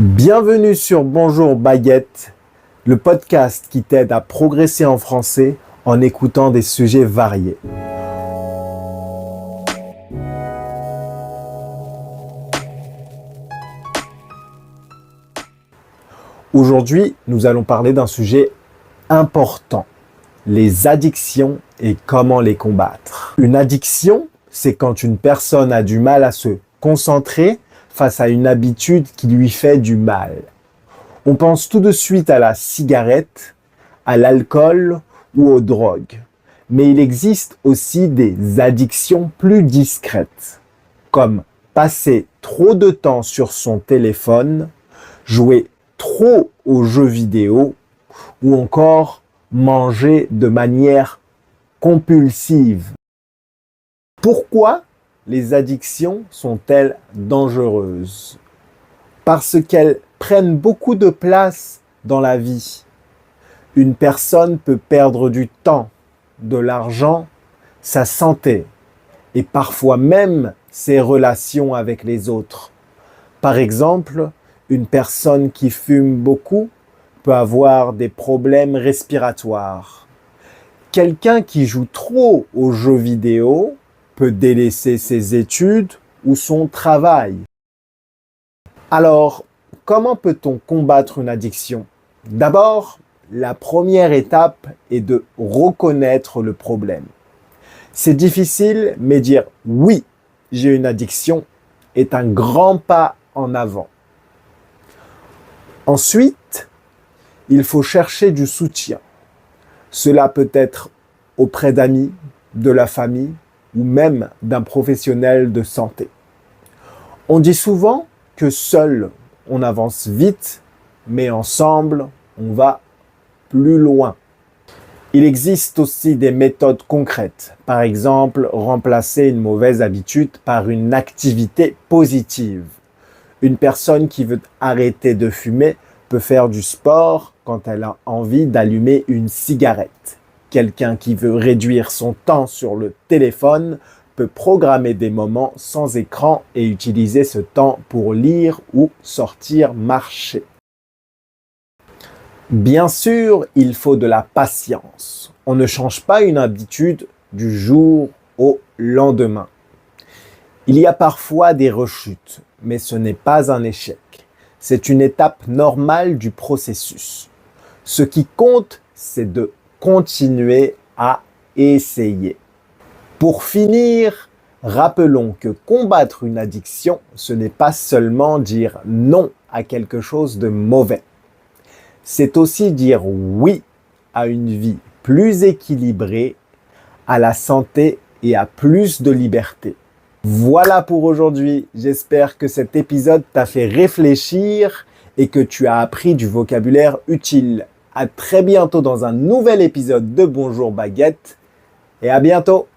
Bienvenue sur Bonjour Baguette, le podcast qui t'aide à progresser en français en écoutant des sujets variés. Aujourd'hui, nous allons parler d'un sujet important, les addictions et comment les combattre. Une addiction, c'est quand une personne a du mal à se concentrer face à une habitude qui lui fait du mal. On pense tout de suite à la cigarette, à l'alcool ou aux drogues. Mais il existe aussi des addictions plus discrètes, comme passer trop de temps sur son téléphone, jouer trop aux jeux vidéo ou encore manger de manière compulsive. Pourquoi les addictions sont-elles dangereuses? Parce qu'elles prennent beaucoup de place dans la vie. Une personne peut perdre du temps, de l'argent, sa santé et parfois même ses relations avec les autres. Par exemple, une personne qui fume beaucoup peut avoir des problèmes respiratoires. Quelqu'un qui joue trop aux jeux vidéo peut délaisser ses études ou son travail. Alors, comment peut-on combattre une addiction? D'abord, la première étape est de reconnaître le problème. C'est difficile, mais dire « oui, j'ai une addiction » est un grand pas en avant. Ensuite, il faut chercher du soutien. Cela peut être auprès d'amis, de la famille ou même d'un professionnel de santé. On dit souvent que seul on avance vite, mais ensemble on va plus loin. Il existe aussi des méthodes concrètes. Par exemple, remplacer une mauvaise habitude par une activité positive. Une personne qui veut arrêter de fumer peut faire du sport quand elle a envie d'allumer une cigarette. Quelqu'un qui veut réduire son temps sur le téléphone peut programmer des moments sans écran et utiliser ce temps pour lire ou sortir marcher. Bien sûr, il faut de la patience. On ne change pas une habitude du jour au lendemain. Il y a parfois des rechutes, mais ce n'est pas un échec. C'est une étape normale du processus. Ce qui compte, c'est de continuer à essayer. Pour finir, rappelons que combattre une addiction, ce n'est pas seulement dire non à quelque chose de mauvais. C'est aussi dire oui à une vie plus équilibrée, à la santé et à plus de liberté. Voilà pour aujourd'hui. J'espère que cet épisode t'a fait réfléchir et que tu as appris du vocabulaire utile. À très bientôt dans un nouvel épisode de Bonjour Baguette et à bientôt.